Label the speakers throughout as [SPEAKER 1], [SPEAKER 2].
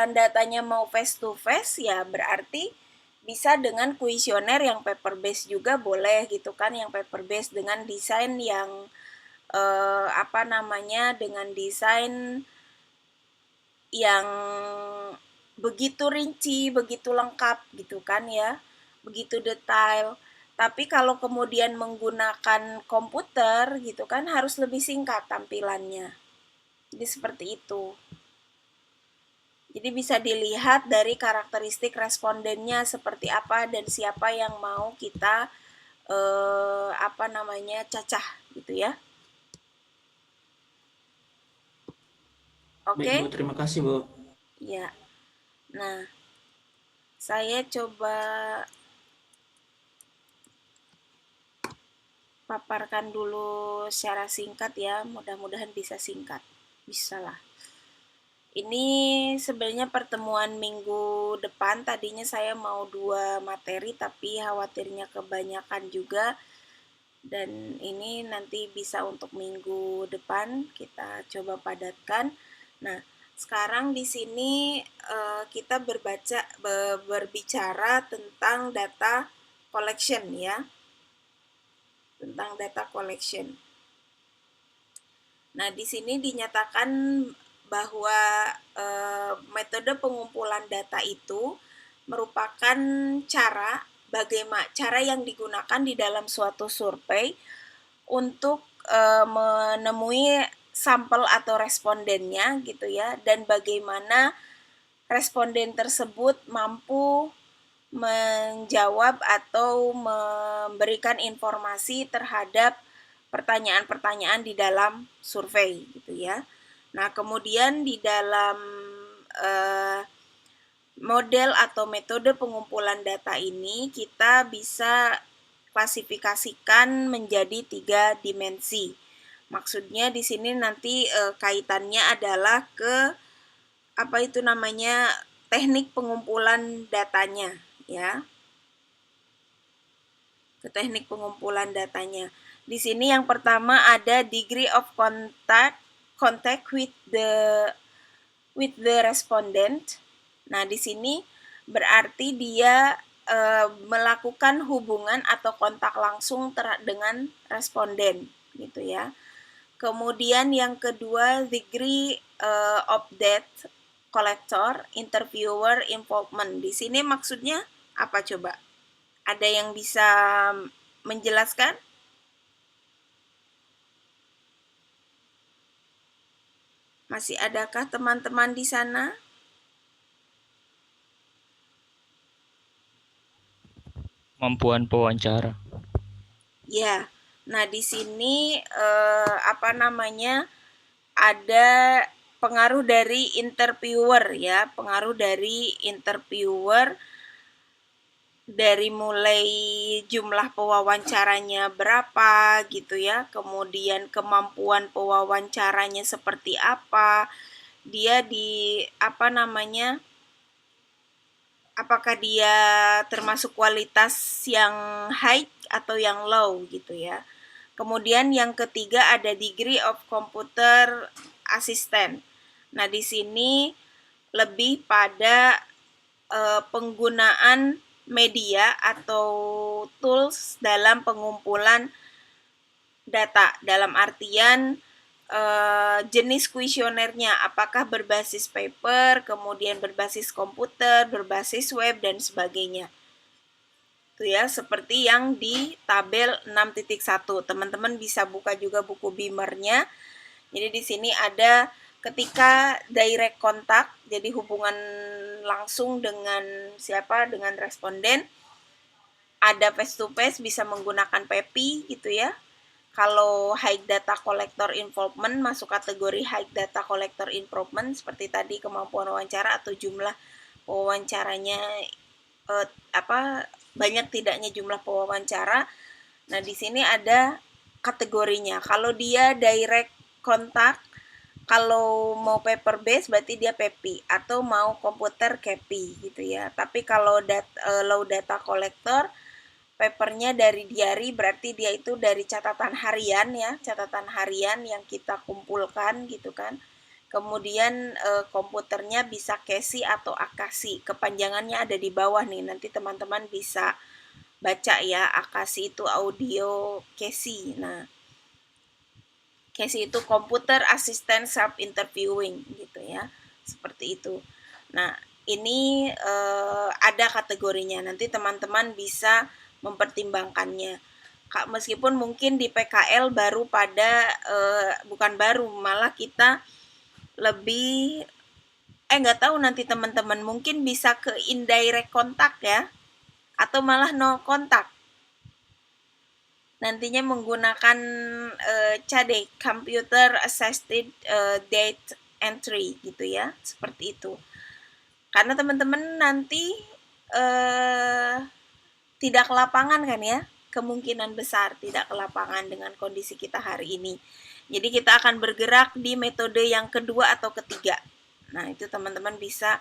[SPEAKER 1] datanya mau face to face ya berarti bisa dengan kuesioner yang paper base juga boleh gitu kan, yang paper base dengan desain yang dengan desain yang begitu rinci, begitu lengkap gitu kan ya, begitu detail. Tapi kalau kemudian menggunakan komputer gitu kan harus lebih singkat tampilannya. Jadi seperti itu. Jadi bisa dilihat dari karakteristik respondennya seperti apa dan siapa yang mau kita cacah gitu ya.
[SPEAKER 2] Baik,
[SPEAKER 1] Oke?
[SPEAKER 2] Bu. Terima kasih, Bu.
[SPEAKER 1] Ya. Nah, saya coba paparkan dulu secara singkat ya. Mudah-mudahan bisa singkat. Bisa lah. Ini sebenarnya pertemuan minggu depan. Tadinya saya mau 2 materi, tapi khawatirnya kebanyakan juga. Dan ini nanti bisa untuk minggu depan kita coba padatkan. Nah, sekarang di sini kita berbicara tentang data collection ya, tentang data collection. Nah, di sini dinyatakan bahwa metode pengumpulan data itu merupakan cara yang digunakan di dalam suatu survei untuk menemui sampel atau respondennya gitu ya, dan bagaimana responden tersebut mampu menjawab atau memberikan informasi terhadap pertanyaan-pertanyaan di dalam survei gitu ya. Nah, kemudian di dalam model atau metode pengumpulan data ini kita bisa klasifikasikan menjadi 3 dimensi. Maksudnya di sini nanti kaitannya adalah ke teknik pengumpulan datanya ya. Ke teknik pengumpulan datanya. Di sini yang pertama ada degree of contact with the respondent. Nah, di sini berarti dia melakukan hubungan atau kontak langsung dengan responden gitu ya. Kemudian yang kedua degree of debt collector, interviewer involvement. Di sini maksudnya apa coba? Ada yang bisa menjelaskan? Masih adakah teman-teman di sana?
[SPEAKER 3] Kemampuan pewawancara.
[SPEAKER 1] Ya. Nah, di sini ada pengaruh dari interviewer ya, pengaruh dari interviewer dari mulai jumlah pewawancaranya berapa gitu ya, kemudian kemampuan pewawancaranya seperti apa, dia apakah dia termasuk kualitas yang high atau yang low gitu ya. Kemudian yang ketiga ada degree of computer assistant. Nah, di sini lebih pada penggunaan media atau tools dalam pengumpulan data, dalam artian jenis kuesionernya apakah berbasis paper, kemudian berbasis komputer, berbasis web dan sebagainya. Itu ya, seperti yang di tabel 6.1. Teman-teman bisa buka juga buku Beamer-nya. Jadi di sini ada ketika direct contact, jadi hubungan langsung dengan dengan responden, ada face to face bisa menggunakan PEPI gitu ya. Kalau high data collector involvement masuk kategori high data collector involvement seperti tadi kemampuan wawancara atau jumlah wawancaranya banyak tidaknya jumlah pewawancara. Nah, di sini ada kategorinya. Kalau dia direct contact, kalau mau paper base berarti dia PEPI atau mau komputer KEPI gitu ya. Tapi kalau low data collector papernya dari diary berarti dia itu dari catatan harian ya, catatan harian yang kita kumpulkan gitu kan. Kemudian komputernya bisa CASI atau AKASI. Kepanjangannya ada di bawah nih. Nanti teman-teman bisa baca ya. AKASI itu audio CASI. Nah, CASI itu Computer Assistant Self Interviewing gitu ya. Seperti itu. Nah, ini ada kategorinya. Nanti teman-teman bisa mempertimbangkannya. Meskipun mungkin di PKL baru pada bukan baru, malah kita lebih nggak tahu nanti teman-teman mungkin bisa ke indirect kontak ya atau malah no kontak nantinya menggunakan CADE Computer Assisted Data Entry gitu ya seperti itu karena teman-teman nanti tidak ke lapangan kan ya kemungkinan besar tidak ke lapangan dengan kondisi kita hari ini jadi kita akan bergerak di metode yang kedua atau ketiga. Nah, itu teman-teman bisa.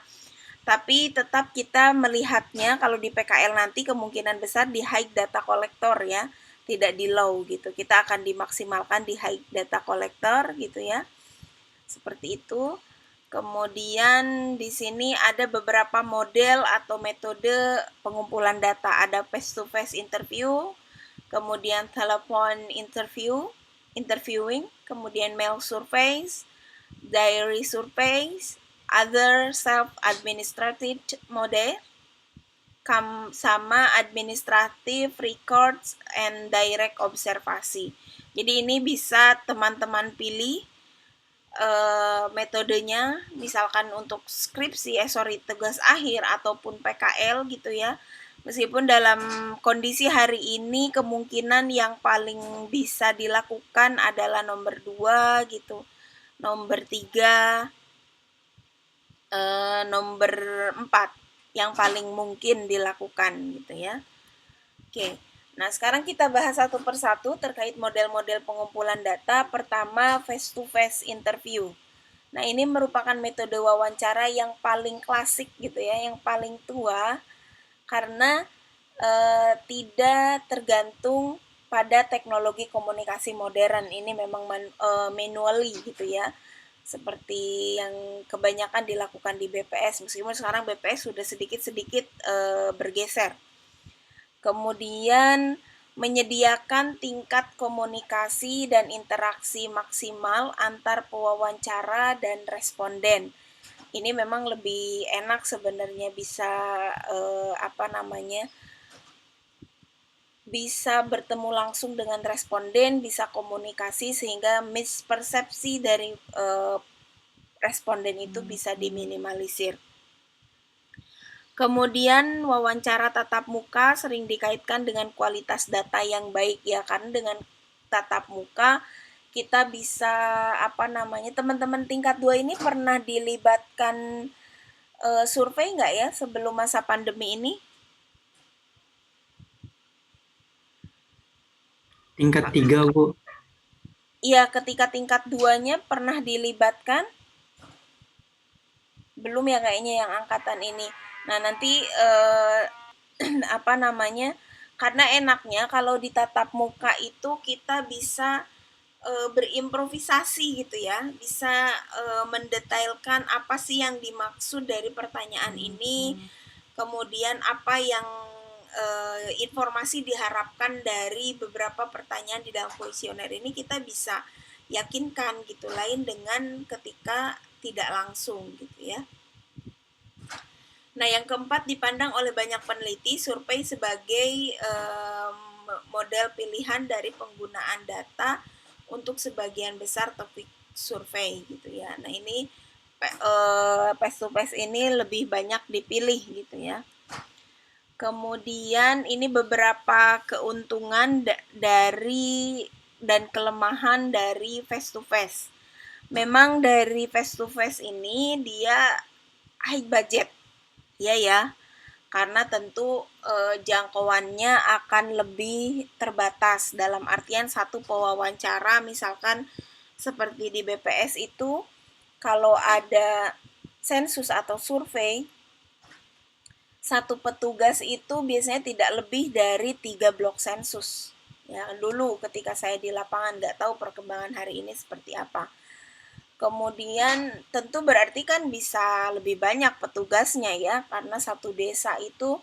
[SPEAKER 1] Tapi tetap kita melihatnya kalau di PKL nanti kemungkinan besar di high data collector ya, tidak di low gitu. Kita akan dimaksimalkan di high data collector gitu ya. Seperti itu. Kemudian di sini ada beberapa model atau metode pengumpulan data. Ada face-to-face interview, kemudian telepon interviewing, kemudian mail surveys, diary surveys, other self-administrated mode, sama administrative records and direct observasi. Jadi ini bisa teman-teman pilih metodenya, misalkan untuk skripsi, tugas akhir ataupun PKL gitu ya. Meskipun dalam kondisi hari ini kemungkinan yang paling bisa dilakukan adalah nomor 2 gitu. Nomor 3, nomor 4 yang paling mungkin dilakukan gitu ya. Oke. Nah, sekarang kita bahas satu persatu terkait model-model pengumpulan data. Pertama, face-to-face interview. Nah, ini merupakan metode wawancara yang paling klasik gitu ya, yang paling tua karena tidak tergantung pada teknologi komunikasi modern. Ini memang manually gitu ya. Seperti yang kebanyakan dilakukan di BPS, meskipun sekarang BPS sudah sedikit-sedikit bergeser. Kemudian menyediakan tingkat komunikasi dan interaksi maksimal antar pewawancara dan responden. Ini memang lebih enak sebenarnya bisa bisa bertemu langsung dengan responden, bisa komunikasi sehingga mispersepsi dari responden itu bisa diminimalisir. Kemudian wawancara tatap muka sering dikaitkan dengan kualitas data yang baik ya, karena dengan tatap muka kita bisa teman-teman tingkat 2 ini pernah dilibatkan survei nggak ya sebelum masa pandemi ini?
[SPEAKER 2] Tingkat 3, Bu.
[SPEAKER 1] Iya, ketika tingkat 2-nya pernah dilibatkan? Belum ya kayaknya yang angkatan ini. Nah, nanti karena enaknya kalau di tatap muka itu kita bisa berimprovisasi gitu ya, bisa mendetailkan apa sih yang dimaksud dari pertanyaan ini, kemudian apa yang informasi diharapkan dari beberapa pertanyaan di dalam kuesioner ini kita bisa yakinkan gitu, lain dengan ketika tidak langsung gitu ya. Nah, yang keempat dipandang oleh banyak peneliti survei sebagai model pilihan dari penggunaan data untuk sebagian besar topik survei gitu ya. Nah, ini face to face ini lebih banyak dipilih gitu ya. Kemudian ini beberapa keuntungan dari dan kelemahan dari face to face. Memang dari face to face ini dia high budget. Iya ya, karena tentu jangkauannya akan lebih terbatas dalam artian satu pewawancara misalkan seperti di BPS itu kalau ada sensus atau survei satu petugas itu biasanya tidak lebih dari 3 blok sensus. Ya, dulu ketika saya di lapangan nggak tahu perkembangan hari ini seperti apa. Kemudian tentu berarti kan bisa lebih banyak petugasnya ya, karena satu desa itu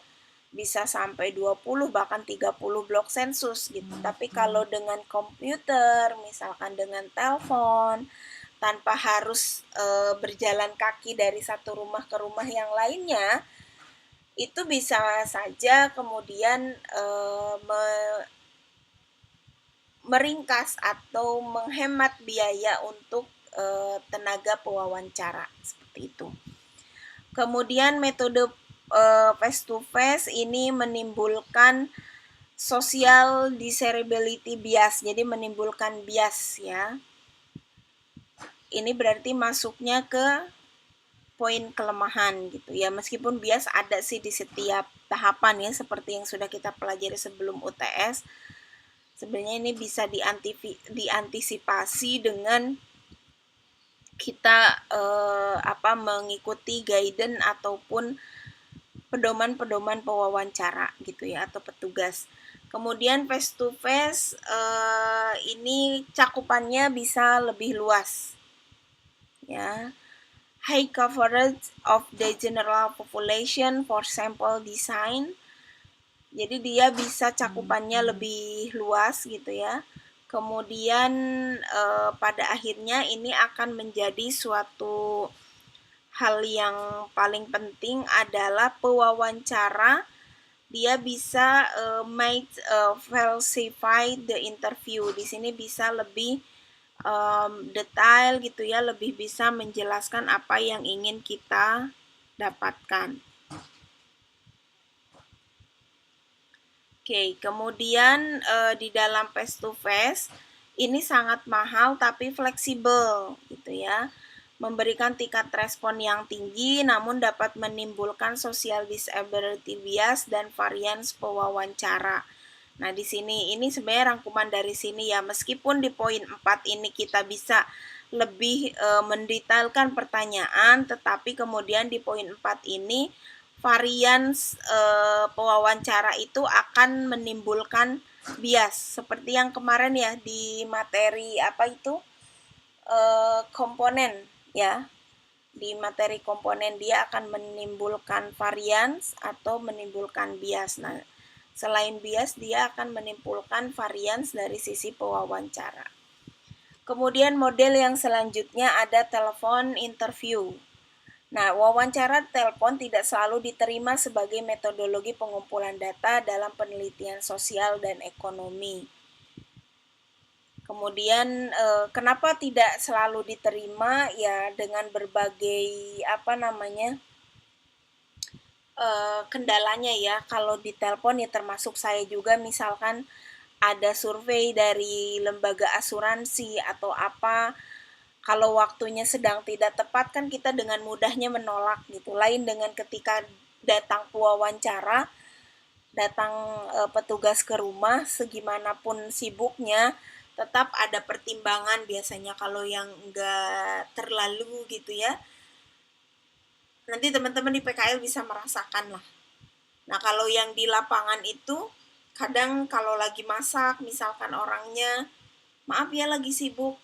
[SPEAKER 1] bisa sampai 20 bahkan 30 blok sensus gitu. Tapi kalau dengan komputer, misalkan dengan telepon, tanpa harus berjalan kaki dari satu rumah ke rumah yang lainnya, itu bisa saja kemudian meringkas atau menghemat biaya untuk tenaga pewawancara seperti itu. Kemudian metode face to face ini menimbulkan social desirability bias, jadi menimbulkan bias ya. Ini berarti masuknya ke poin kelemahan gitu ya, meskipun bias ada sih di setiap tahapan ya, seperti yang sudah kita pelajari sebelum UTS. Sebenarnya ini bisa diantisipasi dengan kita mengikuti guidance ataupun pedoman-pedoman pewawancara gitu ya, atau petugas. Kemudian face to face ini cakupannya bisa lebih luas ya. High coverage of the general population for sample design. Jadi dia bisa cakupannya lebih luas gitu ya. Kemudian pada akhirnya ini akan menjadi suatu hal yang paling penting adalah pewawancara. Dia bisa falsify the interview. Di sini bisa lebih detail gitu ya, lebih bisa menjelaskan apa yang ingin kita dapatkan. Oke, kemudian di dalam face to face ini sangat mahal tapi fleksibel gitu ya. Memberikan tingkat respon yang tinggi namun dapat menimbulkan social disability bias dan varians pewawancara. Nah, di sini ini sebenarnya rangkuman dari sini ya. Meskipun di poin 4 ini kita bisa lebih mendetailkan pertanyaan, tetapi kemudian di poin 4 ini varians pewawancara itu akan menimbulkan bias seperti yang kemarin ya di materi komponen ya. Di materi komponen dia akan menimbulkan varians atau menimbulkan bias. Nah, selain bias dia akan menimbulkan varians dari sisi pewawancara. Kemudian model yang selanjutnya ada telepon interview. Nah, wawancara telepon tidak selalu diterima sebagai metodologi pengumpulan data dalam penelitian sosial dan ekonomi. Kemudian kenapa tidak selalu diterima? Ya dengan berbagai kendalanya ya. Kalau di telepon ya termasuk saya juga, misalkan ada survei dari lembaga asuransi atau apa, kalau waktunya sedang tidak tepat kan kita dengan mudahnya menolak gitu. Lain dengan ketika datang pewawancara, datang petugas ke rumah, segimanapun sibuknya tetap ada pertimbangan biasanya. Kalau yang enggak terlalu gitu ya, nanti teman-teman di PKL bisa merasakan lah. Nah, kalau yang di lapangan itu kadang kalau lagi masak misalkan orangnya maaf ya lagi sibuk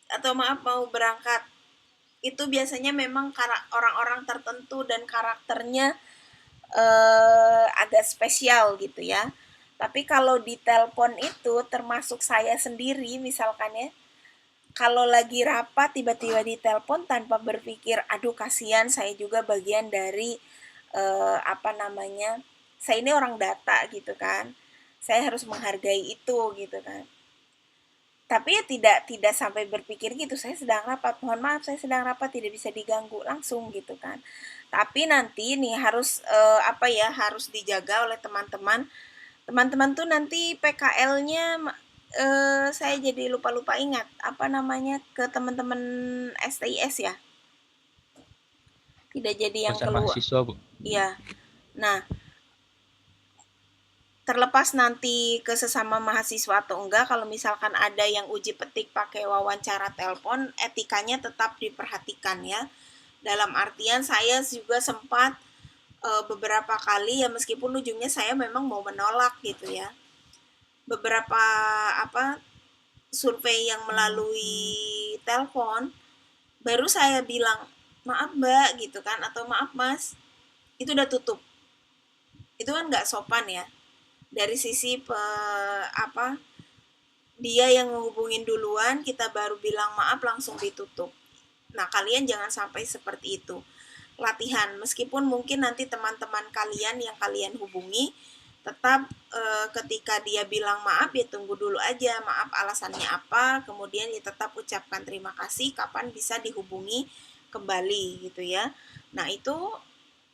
[SPEAKER 1] atau maaf mau berangkat, itu biasanya memang orang-orang tertentu dan karakternya agak spesial gitu ya. Tapi kalau di telepon itu termasuk saya sendiri misalkan ya, kalau lagi rapat tiba-tiba di telepon tanpa berpikir aduh kasihan, saya juga bagian dari saya ini orang data gitu kan, saya harus menghargai itu gitu kan. Tapi ya tidak sampai berpikir gitu, saya sedang rapat, mohon maaf saya sedang rapat tidak bisa diganggu, langsung gitu kan. Tapi nanti nih harus harus dijaga oleh teman-teman. Teman-teman tuh nanti PKL-nya saya jadi lupa ingat ke teman-teman STIS ya. Tidak jadi yang
[SPEAKER 3] Pesan
[SPEAKER 1] keluar.
[SPEAKER 3] mahasiswa, Bu.
[SPEAKER 1] Iya. Nah, terlepas nanti ke sesama mahasiswa atau enggak, kalau misalkan ada yang uji petik pakai wawancara telepon, etikanya tetap diperhatikan ya. Dalam artian saya juga sempat beberapa kali ya, meskipun ujungnya saya memang mau menolak gitu ya. Beberapa survei yang melalui telepon baru saya bilang maaf mbak gitu kan, atau maaf mas, itu udah tutup. Itu kan nggak sopan ya dari sisi apa, dia yang menghubungin duluan, kita baru bilang maaf langsung ditutup. Nah, kalian jangan sampai seperti itu. Latihan, meskipun mungkin nanti teman-teman kalian yang kalian hubungi tetap ketika dia bilang maaf ya tunggu dulu aja, maaf alasannya apa, kemudian ya tetap ucapkan terima kasih, kapan bisa dihubungi kembali gitu ya. Nah, itu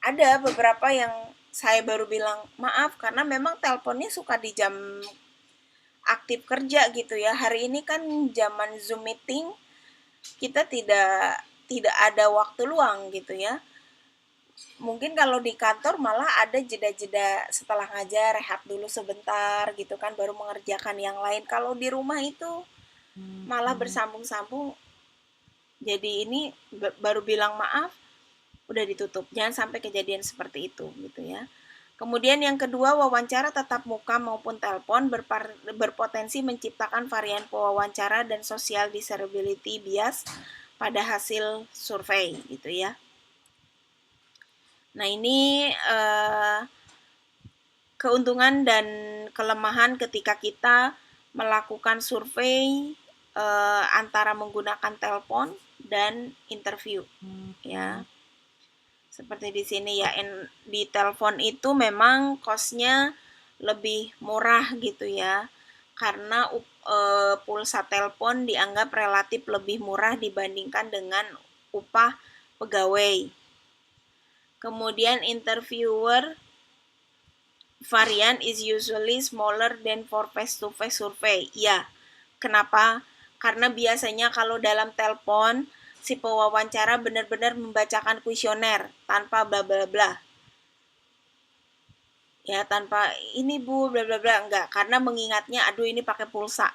[SPEAKER 1] ada beberapa yang saya baru bilang maaf karena memang teleponnya suka di jam aktif kerja gitu ya. Hari ini kan zaman Zoom meeting, kita tidak ada waktu luang gitu ya. Mungkin kalau di kantor malah ada jeda-jeda setelah ngajar, rehat dulu sebentar gitu kan, baru mengerjakan yang lain. Kalau di rumah itu malah bersambung-sambung. Jadi ini baru bilang maaf, udah ditutup. Jangan sampai kejadian seperti itu gitu ya. Kemudian yang kedua, wawancara tatap muka maupun telepon berpotensi menciptakan varian pewawancara dan social disability bias pada hasil survei gitu ya. Nah, ini keuntungan dan kelemahan ketika kita melakukan survei antara menggunakan telepon dan interview ya. Seperti di sini ya, di telepon itu memang cost-nya lebih murah gitu ya. Karena pulsa telepon dianggap relatif lebih murah dibandingkan dengan upah pegawai. Kemudian interviewer varian is usually smaller than for face-to-face survey. Ya, kenapa? Karena biasanya kalau dalam telepon si pewawancara benar-benar membacakan kuesioner tanpa bla bla bla. Ya, tanpa ini Bu bla bla bla, enggak, karena mengingatnya aduh ini pakai pulsa.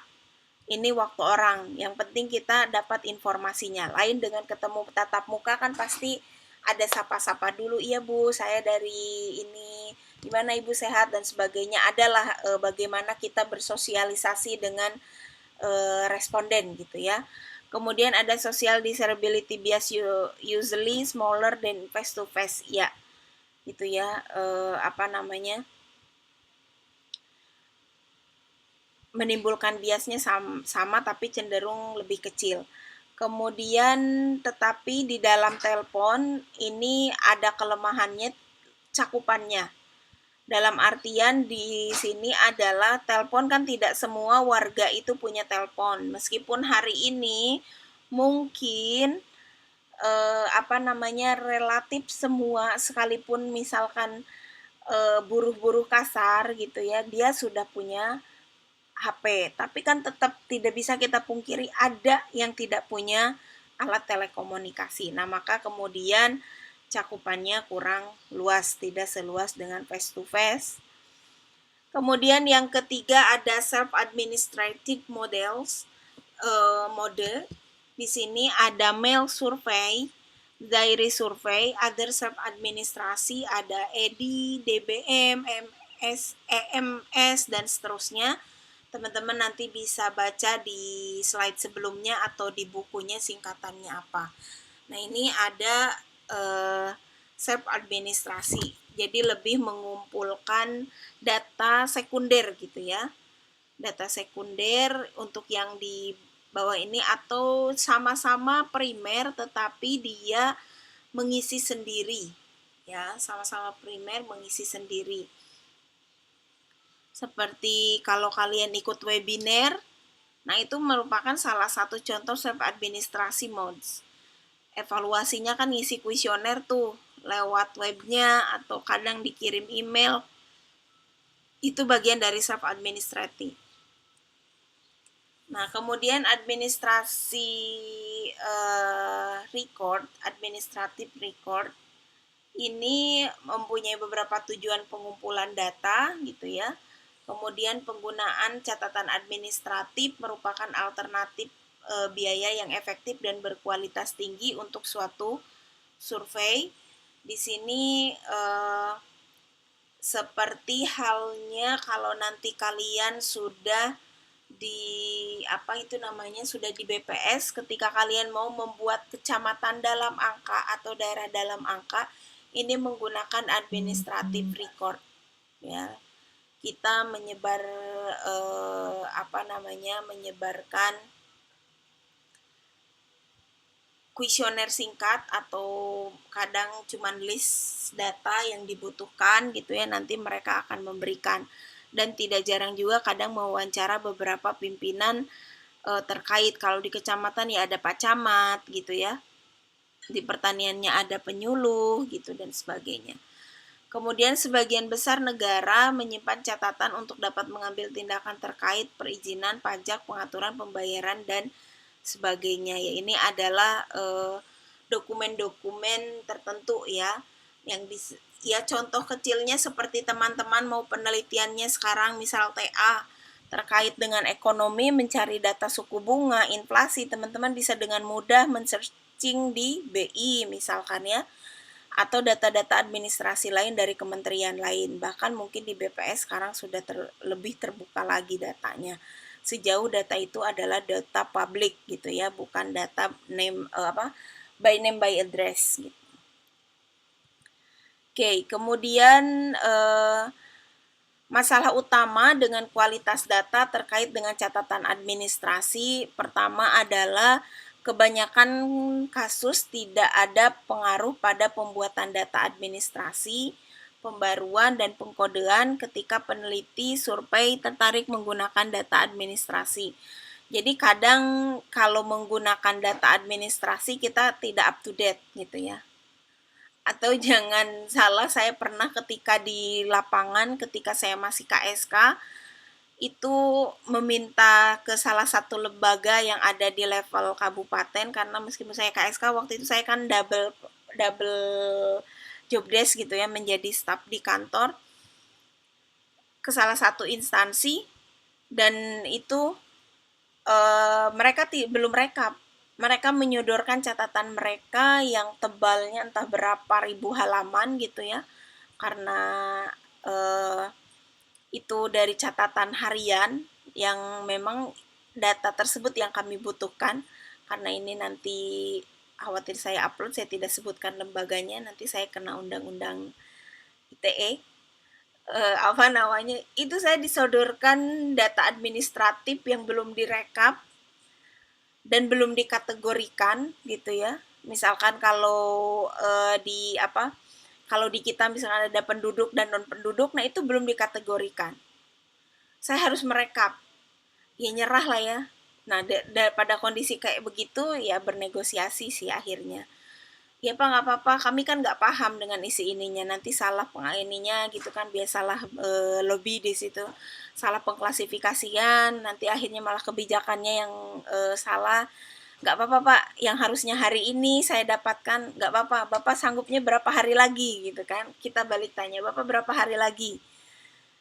[SPEAKER 1] Ini waktu orang. Yang penting kita dapat informasinya. Lain dengan ketemu tatap muka kan pasti ada sapa-sapa dulu. Iya Bu, saya dari ini, gimana Ibu sehat dan sebagainya. Adalah bagaimana kita bersosialisasi dengan responden gitu ya. Kemudian ada social disability bias usually smaller than face to face. Ya, gitu ya. Apa namanya? Menimbulkan biasnya sama tapi cenderung lebih kecil. Kemudian tetapi di dalam telepon ini ada kelemahannya, cakupannya. Dalam artian di sini adalah telepon kan tidak semua warga itu punya telepon. Meskipun hari ini mungkin relatif semua, sekalipun misalkan buruh-buruh kasar gitu ya, dia sudah punya HP. Tapi kan tetap tidak bisa kita pungkiri ada yang tidak punya alat telekomunikasi. Nah, maka kemudian cakupannya kurang luas, tidak seluas dengan face to face. Kemudian yang ketiga ada self-administrative mode. Di sini ada mail survey, diary survey, other self-administrasi, ada EDI, DBM, EMS, dan seterusnya. Teman-teman nanti bisa baca di slide sebelumnya atau di bukunya singkatannya apa. Nah, ini ada self-administrasi. Jadi lebih mengumpulkan data sekunder gitu ya. Data sekunder untuk yang di bawah ini atau sama-sama primer tetapi dia mengisi sendiri. Ya, sama-sama primer mengisi sendiri. Seperti kalau kalian ikut webinar, nah itu merupakan salah satu contoh self-administrasi modes. Evaluasinya kan ngisi kuesioner tuh lewat webnya atau kadang dikirim email. Itu bagian dari self-administrative. Nah, kemudian administrasi administrative record, ini mempunyai beberapa tujuan pengumpulan data gitu ya. Kemudian penggunaan catatan administratif merupakan alternatif biaya yang efektif dan berkualitas tinggi untuk suatu survei. Di sini seperti halnya kalau nanti kalian sudah di apa itu namanya sudah di BPS. Ketika kalian mau membuat kecamatan dalam angka atau daerah dalam angka, ini menggunakan administrative record ya. Kita menyebarkan kuesioner singkat atau kadang cuman list data yang dibutuhkan gitu ya, nanti mereka akan memberikan. Dan tidak jarang juga kadang mewawancara beberapa pimpinan terkait. Kalau di kecamatan ya ada Pak Camat gitu ya, di pertaniannya ada penyuluh gitu dan sebagainya. Kemudian sebagian besar negara menyimpan catatan untuk dapat mengambil tindakan terkait perizinan, pajak, pengaturan pembayaran dan sebagainya. Ya, ini adalah dokumen-dokumen tertentu ya yang ya contoh kecilnya seperti teman-teman mau penelitiannya sekarang misal TA terkait dengan ekonomi, mencari data suku bunga, inflasi, teman-teman bisa dengan mudah men-searching di BI misalkan ya, atau data-data administrasi lain dari kementerian lain. Bahkan mungkin di BPS sekarang sudah lebih terbuka lagi datanya. Sejauh data itu adalah data publik gitu ya, bukan data by name by address gitu. Oke, kemudian masalah utama dengan kualitas data terkait dengan catatan administrasi pertama adalah kebanyakan kasus tidak ada pengaruh pada pembuatan data administrasi, pembaruan, dan pengkodean ketika peneliti survei tertarik menggunakan data administrasi. Jadi kadang kalau menggunakan data administrasi kita tidak up to date gitu ya. Atau jangan salah, saya pernah ketika di lapangan, ketika saya masih KSK, itu meminta ke salah satu lembaga yang ada di level kabupaten, karena meskipun saya KSK waktu itu saya kan double job desk gitu ya, menjadi staf di kantor, ke salah satu instansi, dan itu mereka belum rekap. Mereka menyodorkan catatan mereka yang tebalnya entah berapa ribu halaman gitu ya, karena itu dari catatan harian yang memang data tersebut yang kami butuhkan. Karena ini nanti khawatir saya upload, saya tidak sebutkan lembaganya, nanti saya kena undang-undang ITE. Itu saya disodorkan data administratif yang belum direkap dan belum dikategorikan gitu ya. Misalkan kalau kalau di kita misalnya ada penduduk dan non penduduk, nah itu belum dikategorikan. Saya harus merekap. Ya nyerah lah ya. Nah, pada kondisi kayak begitu ya bernegosiasi sih akhirnya. Ya Pak, nggak apa-apa, kami kan nggak paham dengan isi ininya, nanti salah ininya gitu kan, biasalah lobby di situ, salah pengklasifikasian, nanti akhirnya malah kebijakannya yang salah. Nggak apa-apa Pak, yang harusnya hari ini saya dapatkan, nggak apa-apa, Bapak sanggupnya berapa hari lagi gitu kan, kita balik tanya, Bapak berapa hari lagi?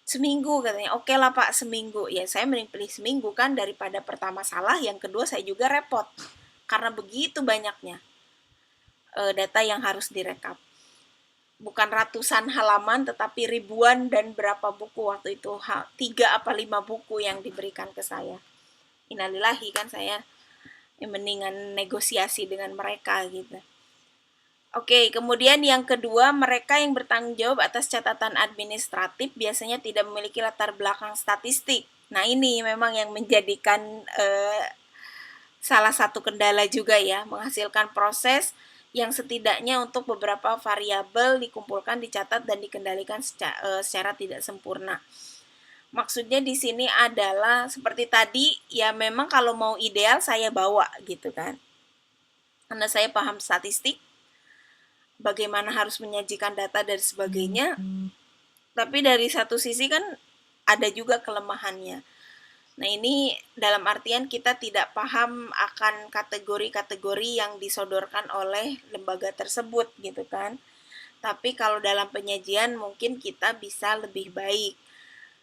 [SPEAKER 1] Seminggu katanya, oke lah Pak seminggu. Ya saya mending pilih seminggu kan, daripada pertama salah, yang kedua saya juga repot, karena begitu banyaknya data yang harus direkap. Bukan ratusan halaman, tetapi ribuan dan berapa buku waktu itu, 3 apa 5 buku yang diberikan ke saya. Innalillahi kan saya, mendingan negosiasi dengan mereka gitu. Oke, kemudian yang kedua, mereka yang bertanggung jawab atas catatan administratif biasanya tidak memiliki latar belakang statistik. Nah ini memang yang menjadikan salah satu kendala juga ya, menghasilkan proses yang setidaknya untuk beberapa variabel dikumpulkan, dicatat, dan dikendalikan secara tidak sempurna. Maksudnya di sini adalah seperti tadi, ya memang kalau mau ideal saya bawa gitu kan. Karena saya paham statistik, bagaimana harus menyajikan data dan sebagainya. Tapi dari satu sisi kan ada juga kelemahannya. Nah ini dalam artian kita tidak paham akan kategori-kategori yang disodorkan oleh lembaga tersebut gitu kan. Tapi kalau dalam penyajian mungkin kita bisa lebih baik.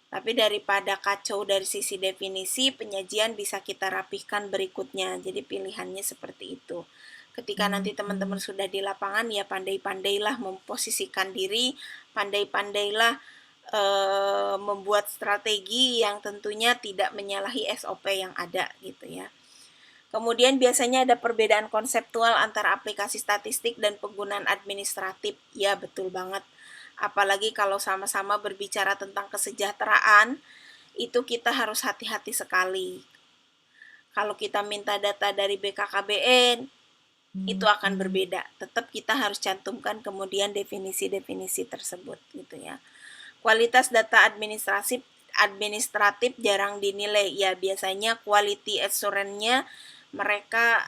[SPEAKER 1] Tapi daripada kacau dari sisi definisi, penyajian bisa kita rapihkan berikutnya. Jadi pilihannya seperti itu. Ketika nanti teman-teman sudah di lapangan, ya pandai-pandailah memposisikan diri, pandai-pandailah membuat strategi yang tentunya tidak menyalahi SOP yang ada gitu ya. Kemudian biasanya ada perbedaan konseptual antara aplikasi statistik dan penggunaan administratif. Ya, betul banget. Apalagi kalau sama-sama berbicara tentang kesejahteraan, itu kita harus hati-hati sekali. Kalau kita minta data dari BKKBN, itu akan berbeda. Tetap kita harus cantumkan kemudian definisi-definisi tersebut gitu ya. Kualitas data administratif jarang dinilai. Ya, biasanya quality assurance-nya mereka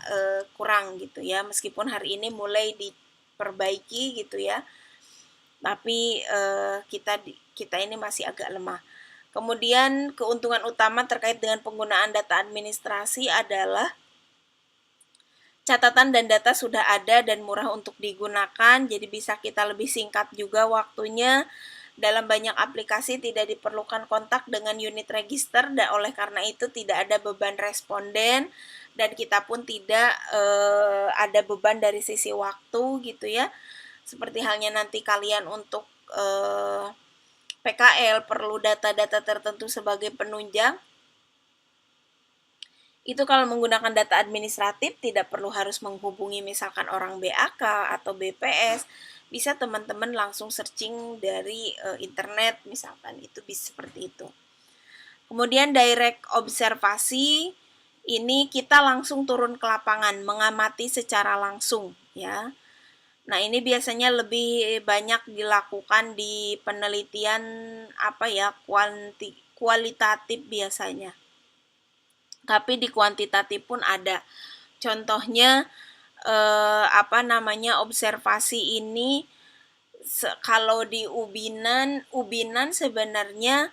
[SPEAKER 1] kurang gitu ya. Meskipun hari ini mulai diperbaiki gitu ya. Tapi kita ini masih agak lemah. Kemudian keuntungan utama terkait dengan penggunaan data administrasi adalah catatan dan data sudah ada dan murah untuk digunakan, jadi bisa kita lebih singkat juga waktunya. Dalam banyak aplikasi tidak diperlukan kontak dengan unit register dan oleh karena itu tidak ada beban responden dan kita pun tidak ada beban dari sisi waktu gitu ya. Seperti halnya nanti kalian untuk PKL perlu data-data tertentu sebagai penunjang. Itu kalau menggunakan data administratif tidak perlu harus menghubungi misalkan orang BAK atau BPS, bisa teman-teman langsung searching dari internet misalkan, itu bisa seperti itu. Kemudian direct observasi, ini kita langsung turun ke lapangan, mengamati secara langsung ya. Nah, ini biasanya lebih banyak dilakukan di penelitian kualitatif biasanya. Tapi di kuantitatif pun ada. Contohnya observasi ini kalau di ubinan sebenarnya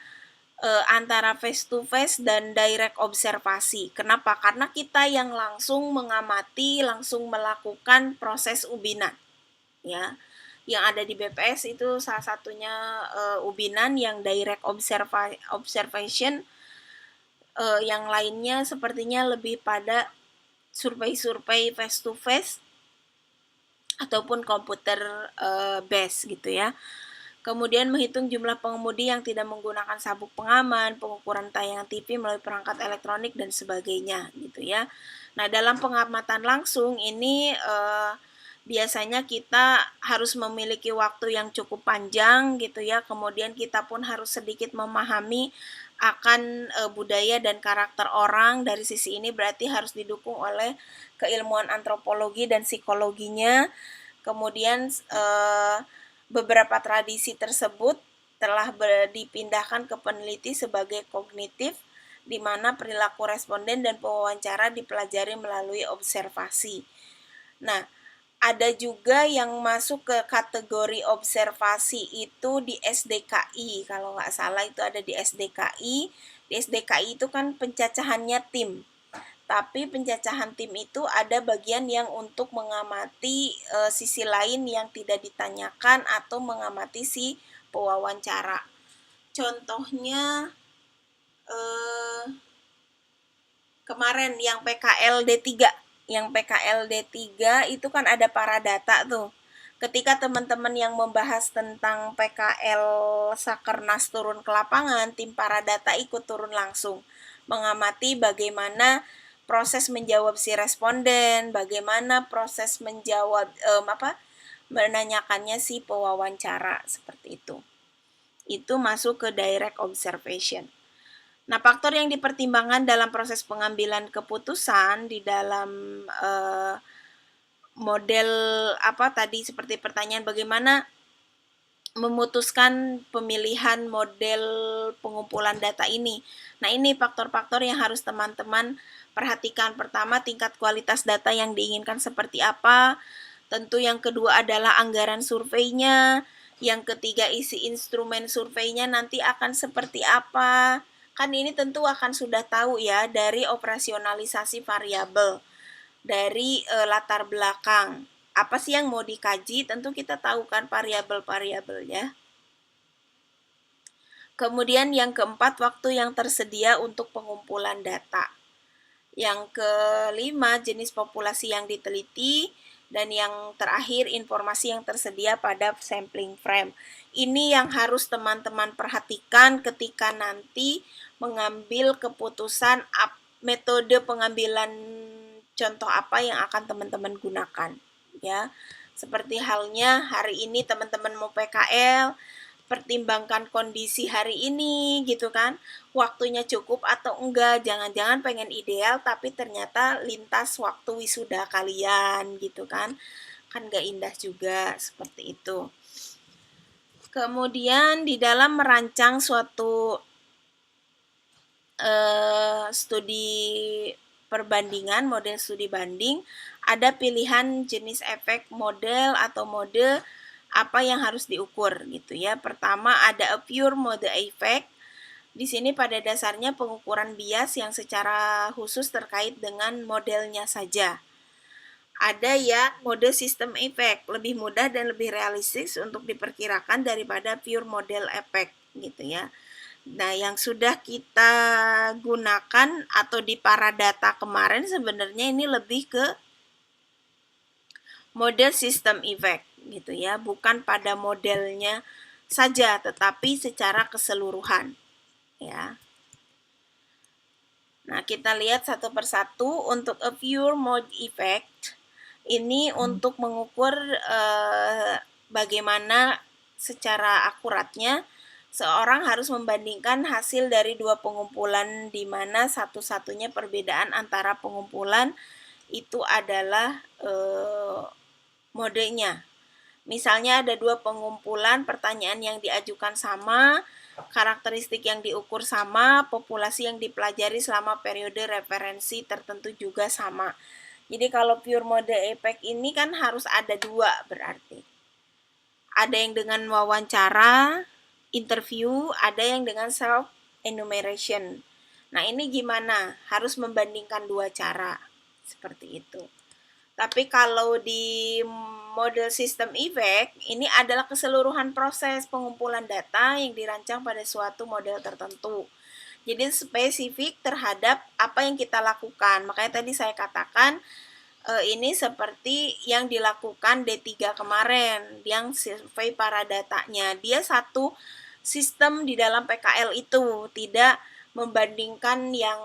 [SPEAKER 1] antara face to face dan direct observasi. Kenapa? Karena kita yang langsung mengamati, langsung melakukan proses ubinan. Ya. Yang ada di BPS itu salah satunya ubinan, yang direct observation. Yang lainnya sepertinya lebih pada survei-survei face to face ataupun komputer base gitu ya. Kemudian menghitung jumlah pengemudi yang tidak menggunakan sabuk pengaman, pengukuran tayangan TV melalui perangkat elektronik dan sebagainya gitu ya. Nah, dalam pengamatan langsung ini biasanya kita harus memiliki waktu yang cukup panjang gitu ya. Kemudian kita pun harus sedikit memahami akan budaya dan karakter orang. Dari sisi ini berarti harus didukung oleh keilmuan antropologi dan psikologinya. Kemudian beberapa tradisi tersebut telah dipindahkan ke peneliti sebagai kognitif, di mana perilaku responden dan pewawancara dipelajari melalui observasi. Nah, ada juga yang masuk ke kategori observasi itu di SDKI, kalau nggak salah itu ada di SDKI. Di SDKI itu kan pencacahannya tim, tapi pencacahan tim itu ada bagian yang untuk mengamati sisi lain yang tidak ditanyakan atau mengamati si pewawancara. Contohnya kemarin yang PKL D3. Yang PKL D3 itu kan ada paradata tuh. Ketika teman-teman yang membahas tentang PKL Sakernas turun ke lapangan, tim paradata ikut turun langsung mengamati bagaimana proses menjawab si responden, bagaimana proses menjawab menanyakannya si pewawancara, seperti itu. Itu masuk ke direct observation. Nah, faktor yang dipertimbangkan dalam proses pengambilan keputusan di dalam model tadi seperti pertanyaan bagaimana memutuskan pemilihan model pengumpulan data ini. Nah, ini faktor-faktor yang harus teman-teman perhatikan. Pertama, tingkat kualitas data yang diinginkan seperti apa. Tentu yang kedua adalah anggaran surveinya. Yang ketiga, isi instrumen surveinya nanti akan seperti apa. Kan ini tentu akan sudah tahu ya dari operasionalisasi variabel, dari latar belakang. Apa sih yang mau dikaji? Tentu kita tahu kan variabel-variabelnya. Kemudian yang keempat, waktu yang tersedia untuk pengumpulan data. Yang kelima, jenis populasi yang diteliti. Dan yang terakhir, informasi yang tersedia pada sampling frame. Ini yang harus teman-teman perhatikan ketika nanti mengambil keputusan metode pengambilan contoh apa yang akan teman-teman gunakan, ya. Seperti halnya hari ini teman-teman mau PKL, pertimbangkan kondisi hari ini gitu kan, waktunya cukup atau enggak, jangan-jangan pengen ideal tapi ternyata lintas waktu wisuda kalian gitu kan nggak indah juga seperti itu. Kemudian di dalam merancang suatu studi perbandingan, model studi banding, ada pilihan jenis efek model atau mode apa yang harus diukur gitu ya. Pertama ada a pure mode effect. Di sini pada dasarnya pengukuran bias yang secara khusus terkait dengan modelnya saja. Ada ya mode system effect, lebih mudah dan lebih realistis untuk diperkirakan daripada pure model effect gitu ya. Nah, yang sudah kita gunakan atau di Paradata kemarin sebenarnya ini lebih ke model system effect gitu ya, bukan pada modelnya saja tetapi secara keseluruhan ya. Nah, kita lihat satu persatu. Untuk a pure mode effect ini untuk mengukur bagaimana secara akuratnya seorang harus membandingkan hasil dari dua pengumpulan di mana satu-satunya perbedaan antara pengumpulan itu adalah modenya. Misalnya ada dua pengumpulan pertanyaan yang diajukan sama, karakteristik yang diukur sama, populasi yang dipelajari selama periode referensi tertentu juga sama. Jadi kalau pure mode effect ini kan harus ada dua berarti. Ada yang dengan wawancara, interview, ada yang dengan self enumeration. Nah, ini gimana? Harus membandingkan dua cara. Seperti itu. Tapi kalau di model system effect, ini adalah keseluruhan proses pengumpulan data yang dirancang pada suatu model tertentu. Jadi spesifik terhadap apa yang kita lakukan. Makanya tadi saya katakan ini seperti yang dilakukan D3 kemarin, yang survei Paradatanya. Dia satu sistem di dalam PKL itu, tidak membandingkan yang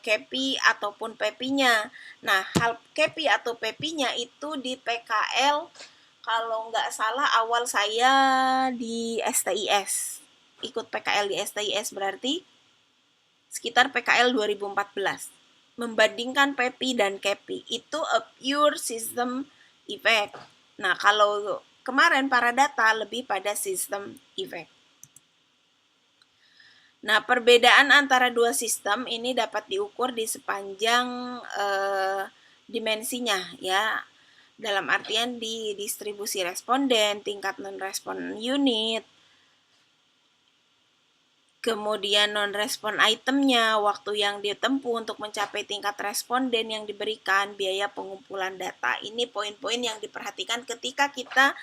[SPEAKER 1] KEPI ataupun PEPI-nya. Nah, hal KEPI atau PEPI-nya itu di PKL, kalau nggak salah awal saya di STIS. Ikut PKL di STIS berarti sekitar PKL 2014. Membandingkan PEPI dan KEPI itu a pure system effect. Nah, kalau kemarin Paradata lebih pada system effect. Nah, perbedaan antara dua sistem ini dapat diukur di sepanjang dimensinya ya. Dalam artian di distribusi responden, tingkat non-respon unit, kemudian non-respon itemnya, waktu yang ditempuh untuk mencapai tingkat responden yang diberikan, biaya pengumpulan data. Ini poin-poin yang diperhatikan ketika kita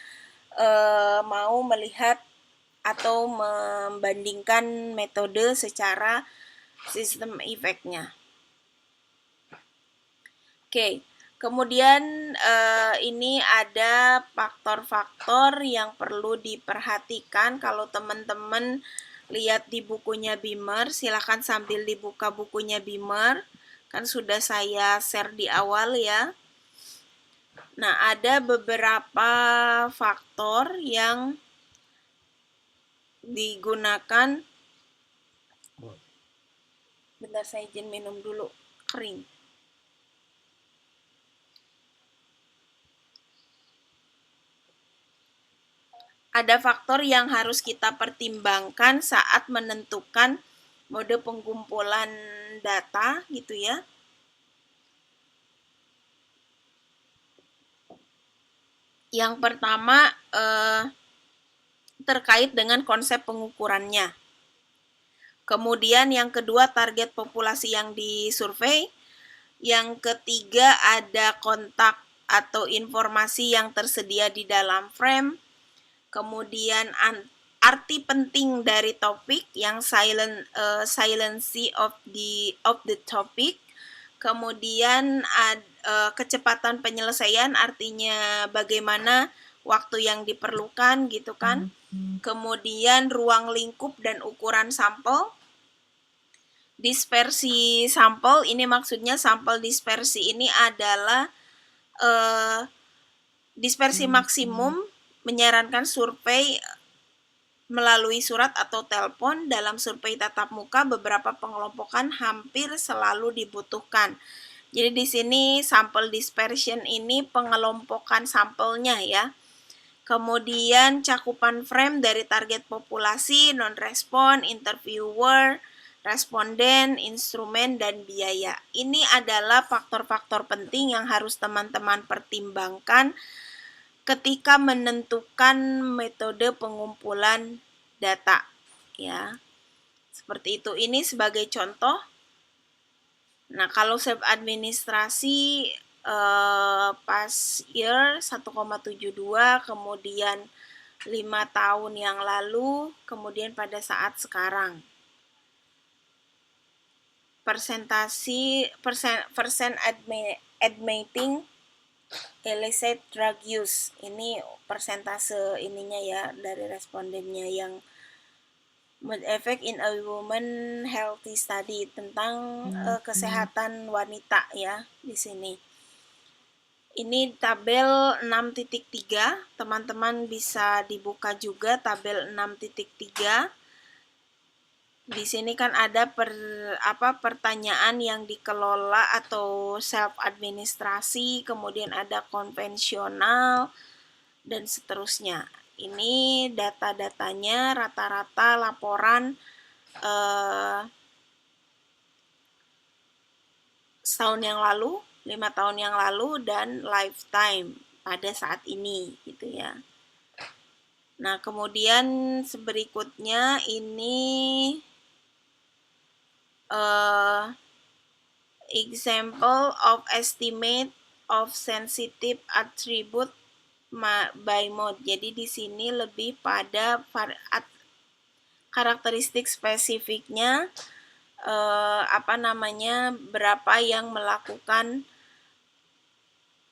[SPEAKER 1] mau melihat atau membandingkan metode secara sistem efeknya. Oke, kemudian ini ada faktor-faktor yang perlu diperhatikan kalau teman-teman lihat di bukunya Beamer, silakan sambil dibuka bukunya Beamer, kan sudah saya share di awal ya. Nah, ada beberapa faktor yang digunakan. Bentar, saya izin minum dulu, kering. Ada faktor yang harus kita pertimbangkan saat menentukan mode pengumpulan data gitu ya. Yang pertama terkait dengan konsep pengukurannya. Kemudian yang kedua target populasi yang disurvei. Yang ketiga ada kontak atau informasi yang tersedia di dalam frame. Kemudian arti penting dari topik yang silency of the topic. Kemudian kecepatan penyelesaian artinya bagaimana waktu yang diperlukan gitu kan. Kemudian ruang lingkup dan ukuran sampel. Dispersi sampel, ini maksudnya sampel dispersi ini adalah dispersi maksimum menyarankan survei melalui surat atau telepon. Dalam survei tatap muka, beberapa pengelompokan hampir selalu dibutuhkan. Jadi di sini sampel dispersion ini pengelompokan sampelnya ya. Kemudian cakupan frame dari target populasi, non-respon, interviewer, responden, instrumen, dan biaya. Ini adalah faktor-faktor penting yang harus teman-teman pertimbangkan ketika menentukan metode pengumpulan data ya. Seperti itu. Ini sebagai contoh. Nah, kalau self administrasi pas year 1,72, kemudian 5 tahun yang lalu, kemudian pada saat sekarang. Persen admitting illicit drug use. Ini persentase ininya ya dari respondennya yang efek in a woman healthy study tentang kesehatan wanita ya di sini. Ini tabel 6.3, teman-teman bisa dibuka juga tabel 6.3. Di sini kan ada pertanyaan yang dikelola atau self administrasi, kemudian ada konvensional dan seterusnya. Ini data-datanya, rata-rata laporan setahun yang lalu, 5 tahun yang lalu, dan lifetime pada saat ini gitu ya. Nah, kemudian berikutnya ini example of estimate of sensitive attribute by mode. Jadi di sini lebih pada karakteristik spesifiknya, berapa yang melakukan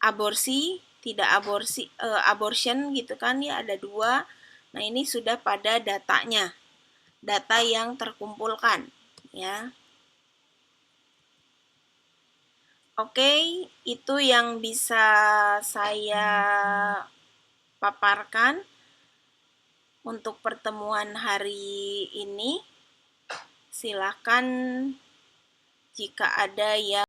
[SPEAKER 1] aborsi, tidak aborsi, abortion gitu kan ya, ada 2. Nah, ini sudah pada datanya, data yang terkumpulkan ya. Oke, itu yang bisa saya paparkan untuk pertemuan hari ini. Silakan jika ada yang